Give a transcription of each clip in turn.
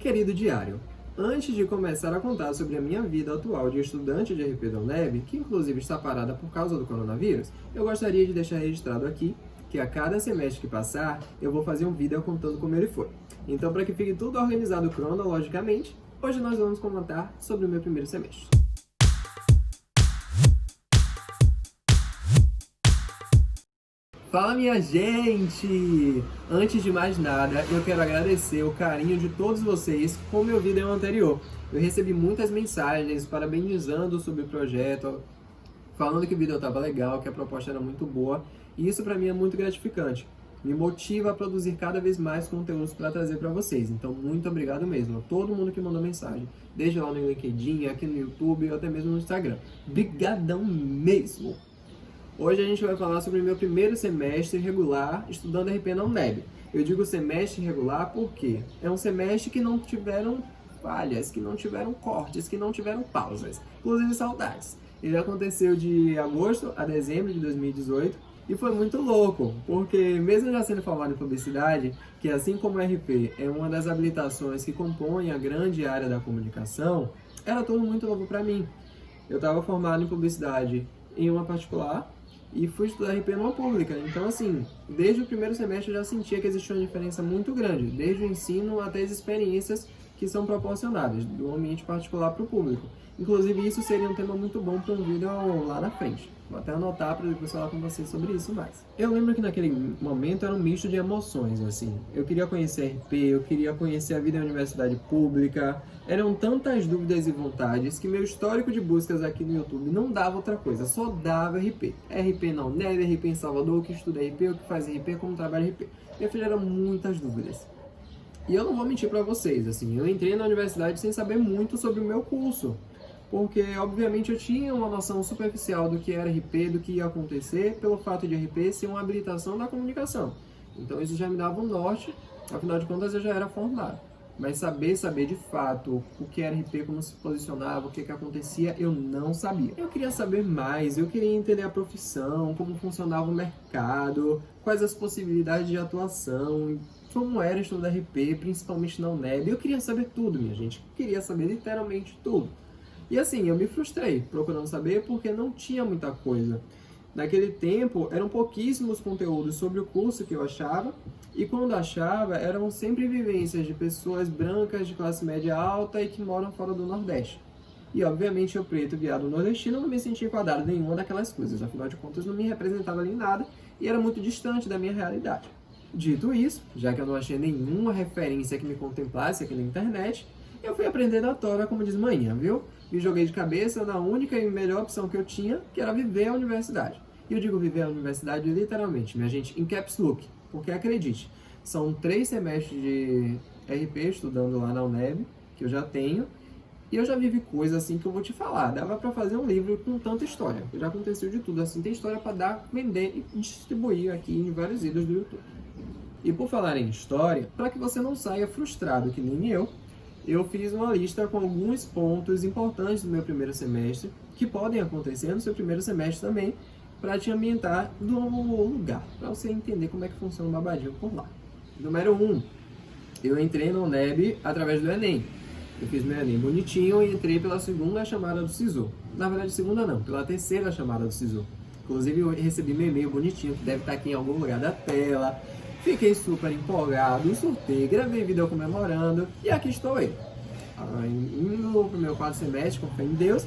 Querido diário, antes de começar a contar sobre a minha vida atual de estudante de RP da UNEB, que inclusive está parada por causa do coronavírus, eu gostaria de deixar registrado aqui que a cada semestre que passar, eu vou fazer um vídeo contando como ele foi. Então, para que fique tudo organizado cronologicamente, hoje nós vamos comentar sobre o meu primeiro semestre. Fala, minha gente! Antes de mais nada, eu quero agradecer o carinho de todos vocês com o meu vídeo anterior. Eu recebi muitas mensagens parabenizando sobre o projeto, falando que o vídeo estava legal, que a proposta era muito boa, e isso para mim é muito gratificante. Me motiva a produzir cada vez mais conteúdos para trazer para vocês. Então, muito obrigado mesmo a todo mundo que mandou mensagem, desde lá no LinkedIn, aqui no YouTube, ou até mesmo no Instagram. Brigadão mesmo! Hoje a gente vai falar sobre o meu primeiro semestre regular estudando RP na UNEB. Eu digo semestre regular porque é um semestre que não tiveram falhas, que não tiveram cortes, que não tiveram pausas. Inclusive saudades. Ele aconteceu de agosto a dezembro de 2018 e foi muito louco, porque mesmo já sendo formado em publicidade, que assim como o RP é uma das habilitações que compõem a grande área da comunicação, era tudo muito novo para mim. Eu estava formado em publicidade em uma particular, e fui estudar RP numa pública. Então, assim, desde o primeiro semestre eu já sentia que existia uma diferença muito grande, desde o ensino até as experiências que são proporcionadas do ambiente particular para o público. Inclusive, isso seria um tema muito bom para um vídeo lá na frente. Vou até anotar para depois falar com vocês sobre isso mais. Eu lembro que naquele momento era um misto de emoções, assim. Eu queria conhecer RP, eu queria conhecer a vida em universidade pública. Eram tantas dúvidas e vontades que meu histórico de buscas aqui no YouTube não dava outra coisa, só dava RP. RP na UNEB, RP em Salvador, o que estuda RP, o que faz RP, como trabalha RP. Minha filha, eram muitas dúvidas. E eu não vou mentir para vocês, assim, eu entrei na universidade sem saber muito sobre o meu curso. Porque, obviamente, eu tinha uma noção superficial do que era RP, do que ia acontecer, pelo fato de RP ser uma habilitação da comunicação. Então, isso já me dava um norte, afinal de contas, eu já era formado. Mas saber de fato o que era RP, como se posicionava, o que acontecia, eu não sabia. Eu queria saber mais, eu queria entender a profissão, como funcionava o mercado, quais as possibilidades de atuação, como era estudar RP, principalmente na UNEB. Eu queria saber tudo, minha gente. Eu queria saber literalmente tudo. E assim, eu me frustrei procurando saber porque não tinha muita coisa. Naquele tempo, eram pouquíssimos conteúdos sobre o curso que eu achava, e quando achava, eram sempre vivências de pessoas brancas de classe média alta e que moram fora do Nordeste. E obviamente eu, preto, viado nordestino, não me sentia enquadrado em nenhuma daquelas coisas, afinal de contas não me representava ali em nada e era muito distante da minha realidade. Dito isso, já que eu não achei nenhuma referência que me contemplasse aqui na internet, eu fui aprender na tora, como diz manhã, viu? Me joguei de cabeça na única e melhor opção que eu tinha, que era viver a universidade. E eu digo viver a universidade literalmente, minha gente, em caps look, porque acredite, são 3 semestres de RP estudando lá na UNEB, que eu já tenho, e eu já vivi coisas assim que eu vou te falar. Dava pra fazer um livro com tanta história, já aconteceu de tudo, assim, tem história pra dar, vender e distribuir aqui em vários vídeos do YouTube. E por falar em história, para que você não saia frustrado que nem eu fiz uma lista com alguns pontos importantes do meu primeiro semestre, que podem acontecer no seu primeiro semestre também, para te ambientar no lugar, para você entender como é que funciona o babadinho por lá. Número 1, eu entrei no UNEB através do Enem. Eu fiz meu Enem bonitinho e entrei pela segunda chamada do SISU. Na verdade, segunda não, pela terceira chamada do SISU. Inclusive, eu recebi meu e-mail bonitinho, que deve estar aqui em algum lugar da tela. Fiquei super empolgado, surtei, gravei vídeo comemorando e aqui estou eu. Indo pro meu quarto semestre, com fé em Deus,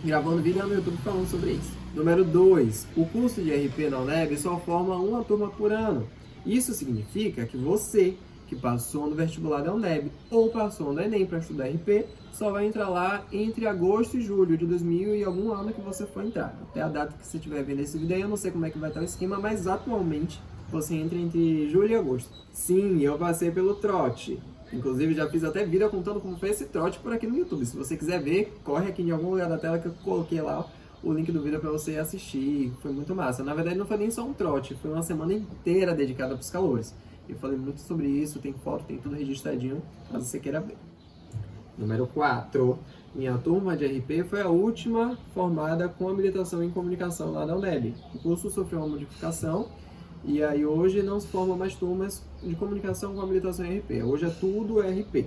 gravando vídeo no YouTube falando sobre isso. Número 2, o curso de RP na UNEB só forma uma turma por ano. Isso significa que você, que passou no vestibular da UNEB ou passou no Enem para estudar RP, só vai entrar lá entre agosto e julho de 2000 e algum ano que você for entrar. Até a data que você estiver vendo esse vídeo aí, eu não sei como é que vai estar o esquema, mas atualmente você entra entre julho e agosto. Sim, eu passei pelo trote. Inclusive, já fiz até vídeo contando como foi esse trote por aqui no YouTube. Se você quiser ver, corre aqui em algum lugar da tela que eu coloquei lá o link do vídeo para você assistir. Foi muito massa. Na verdade, não foi nem só um trote, foi uma semana inteira dedicada para os calores. Eu falei muito sobre isso, tem foto, tem tudo registradinho, caso você queira ver. Número 4. Minha turma de RP foi a última formada com habilitação em comunicação lá na UNEB. O curso sofreu uma modificação e aí hoje não se formam mais turmas de comunicação com habilitação em RP. Hoje é tudo RP.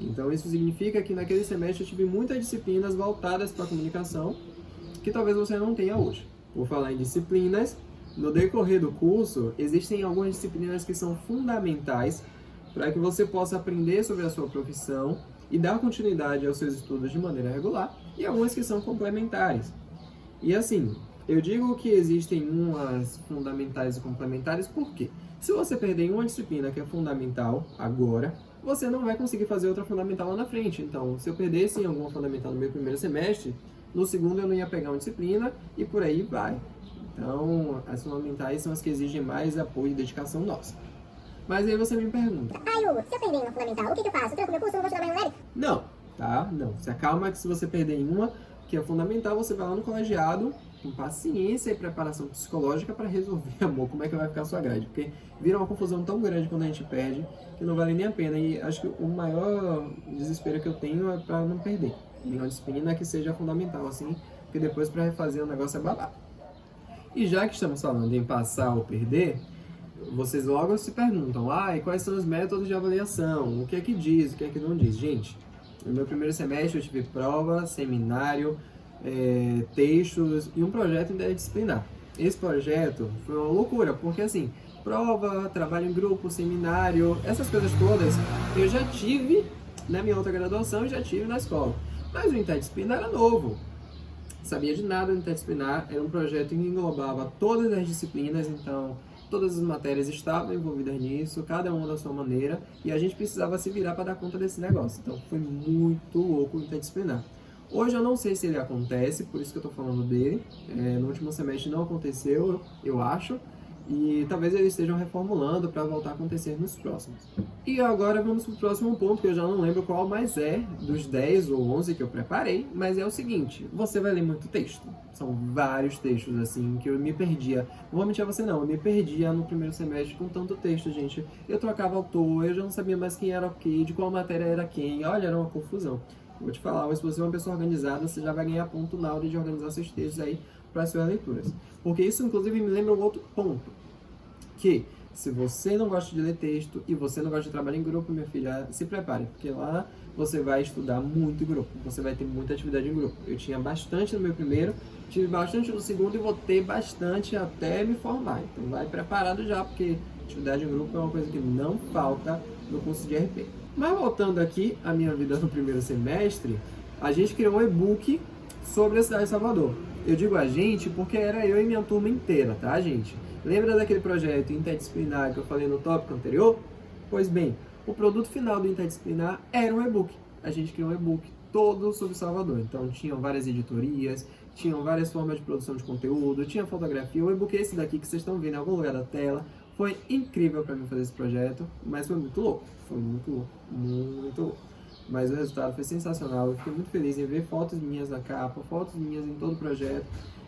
Então isso significa que naquele semestre eu tive muitas disciplinas voltadas para a comunicação que talvez você não tenha hoje. Por falar em disciplinas, no decorrer do curso existem algumas disciplinas que são fundamentais para que você possa aprender sobre a sua profissão e dar continuidade aos seus estudos de maneira regular, e algumas que são complementares. E assim, eu digo que existem umas fundamentais e complementares porque se você perder em uma disciplina que é fundamental agora, você não vai conseguir fazer outra fundamental lá na frente. Então, se eu perdesse em alguma fundamental no meu primeiro semestre, no segundo eu não ia pegar uma disciplina e por aí vai. Então, as fundamentais são as que exigem mais apoio e dedicação nossa. Mas aí você me pergunta... Hugo, se eu perder em uma fundamental, o que eu faço? Tranco meu curso, não vou estudar mais no LEB? Não, tá? Não. Se acalma que se você perder em uma que é fundamental, você vai lá no colegiado com paciência e preparação psicológica para resolver, amor, como é que vai ficar a sua grade. Porque vira uma confusão tão grande quando a gente perde que não vale nem a pena. E acho que o maior desespero que eu tenho é para não perder nenhuma disciplina que seja fundamental, assim, porque depois para refazer o negócio é babado. E já que estamos falando em passar ou perder, vocês logo se perguntam, e quais são os métodos de avaliação? O que é que diz, o que é que não diz? Gente, no meu primeiro semestre eu tive prova, seminário, textos e um projeto interdisciplinar. Esse projeto foi uma loucura, porque assim, prova, trabalho em grupo, seminário, essas coisas todas eu já tive na minha outra graduação e já tive na escola. Mas o interdisciplinar era novo. Sabia de nada do interdisciplinar, era um projeto que englobava todas as disciplinas, então todas as matérias estavam envolvidas nisso, cada uma da sua maneira, e a gente precisava se virar para dar conta desse negócio. Então foi muito louco o interdisciplinar. Hoje eu não sei se ele acontece, por isso que eu estou falando dele. No último semestre não aconteceu, eu acho, e talvez eles estejam reformulando para voltar a acontecer nos próximos. E agora vamos para o próximo ponto, que eu já não lembro qual mais é, dos 10 ou 11 que eu preparei, mas é o seguinte: você vai ler muito texto. São vários textos, assim, que eu me perdia. Não vou mentir a você não, eu me perdia no primeiro semestre com tanto texto, gente. Eu trocava autor, eu já não sabia mais quem era o quê, de qual matéria era quem. Olha, era uma confusão. Vou te falar, mas se você é uma pessoa organizada, você já vai ganhar ponto na hora de organizar seus textos aí para as suas leituras. Porque isso, inclusive, me lembra um outro ponto. Que se você não gosta de ler texto e você não gosta de trabalhar em grupo, minha filha, se prepare, porque lá você vai estudar muito em grupo, você vai ter muita atividade em grupo. Eu tinha bastante no meu primeiro, tive bastante no segundo e vou ter bastante até me formar. Então vai preparado já, porque atividade em grupo é uma coisa que não falta no curso de RP. Mas voltando aqui à minha vida no primeiro semestre, a gente criou um e-book sobre a cidade de Salvador. Eu digo a gente porque era eu e minha turma inteira, tá, gente? Lembra daquele projeto interdisciplinar que eu falei no tópico anterior? Pois bem, o produto final do interdisciplinar era um e-book. A gente criou um e-book todo sobre Salvador. Então, tinham várias editorias, tinham várias formas de produção de conteúdo, tinha fotografia. O e-book é esse daqui que vocês estão vendo em algum lugar da tela. Foi incrível para mim fazer esse projeto, mas foi muito louco. Foi muito louco, muito louco. Mas o resultado foi sensacional. Eu fiquei muito feliz em ver fotos minhas na capa, fotos minhas em todo o projeto.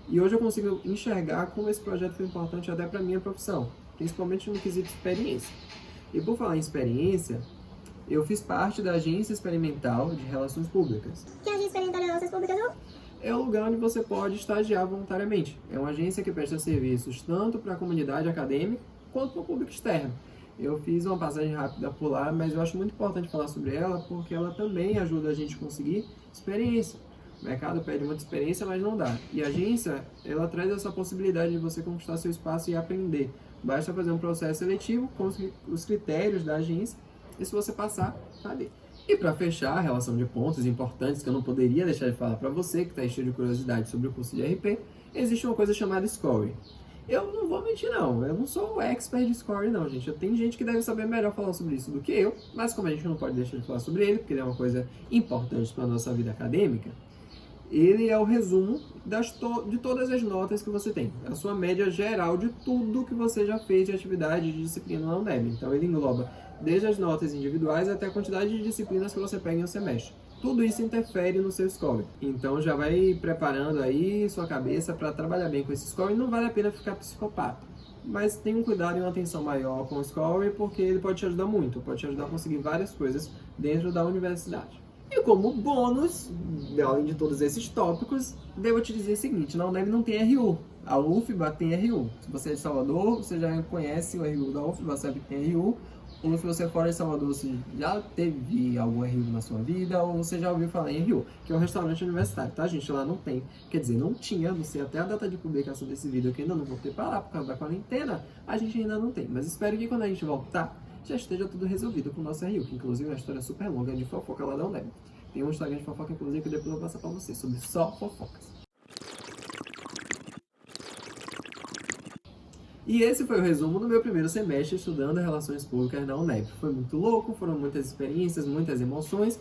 E hoje eu consigo enxergar como esse projeto foi importante até para a minha profissão, principalmente no quesito experiência. E por falar em experiência, eu fiz parte da Agência Experimental de Relações Públicas. Que Agência Experimental de Relações Públicas, não? É um lugar onde você pode estagiar voluntariamente. É uma agência que presta serviços tanto para a comunidade acadêmica quanto para o público externo. Eu fiz uma passagem rápida por lá, mas eu acho muito importante falar sobre ela porque ela também ajuda a gente a conseguir experiência. O mercado pede muita experiência, mas não dá. E a agência, ela traz essa possibilidade de você conquistar seu espaço e aprender. Basta fazer um processo seletivo com os critérios da agência e se você passar, tá ali. E para fechar a relação de pontos importantes que eu não poderia deixar de falar para você que está cheio de curiosidade sobre o curso de RP, existe uma coisa chamada Score. Eu não vou mentir não, eu não sou o expert de Score não, gente. Tem gente que deve saber melhor falar sobre isso do que eu, mas como a gente não pode deixar de falar sobre ele, porque ele é uma coisa importante para a nossa vida acadêmica, ele é o resumo de todas as notas que você tem. A sua média geral de tudo que você já fez de atividade de disciplina na UNEB. Então ele engloba desde as notas individuais até a quantidade de disciplinas que você pega em um semestre. Tudo isso interfere no seu score. Então já vai preparando aí sua cabeça para trabalhar bem com esse score. E não vale a pena ficar psicopata. Mas tenha um cuidado e uma atenção maior com o score, porque ele pode te ajudar muito. Pode te ajudar a conseguir várias coisas dentro da universidade. E como bônus, além de todos esses tópicos, devo te dizer o seguinte: na UNEB não tem RU. A UFBA tem RU. Se você é de Salvador, você já conhece o RU da UFBA, sabe que tem RU. ou se você for em Salvador, você já teve algum RU na sua vida, ou você já ouviu falar em RU, que é um restaurante universitário, tá, gente? Lá não tem, quer dizer, não tinha, não sei até a data de publicação desse vídeo, que ainda não vou preparar por causa da quarentena, a gente ainda não tem, mas espero que quando a gente voltar, já esteja tudo resolvido com o nosso RU, que inclusive é uma história super longa de fofoca lá da UNEB. Tem um Instagram de fofoca, inclusive, que depois eu vou passar pra vocês, sobre só fofocas. E esse foi o resumo do meu primeiro semestre estudando Relações Públicas na UNEB. Foi muito louco, foram muitas experiências, muitas emoções.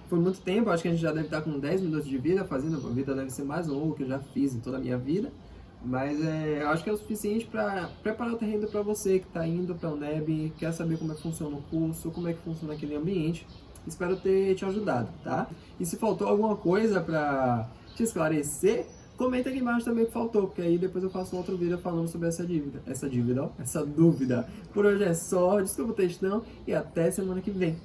Foi muito tempo, acho que a gente já deve estar com 10 minutos de vida fazendo, a vida deve ser mais longa que eu já fiz em toda a minha vida. Mas eu acho que é o suficiente para preparar o terreno para você que está indo para a UNEB, quer saber como é que funciona o curso, como é que funciona aquele ambiente. Espero ter te ajudado, tá? E se faltou alguma coisa para te esclarecer, comenta aqui embaixo também o que faltou, porque aí depois eu faço um outro vídeo falando sobre essa dúvida. Por hoje é só, desculpa o textão e até semana que vem.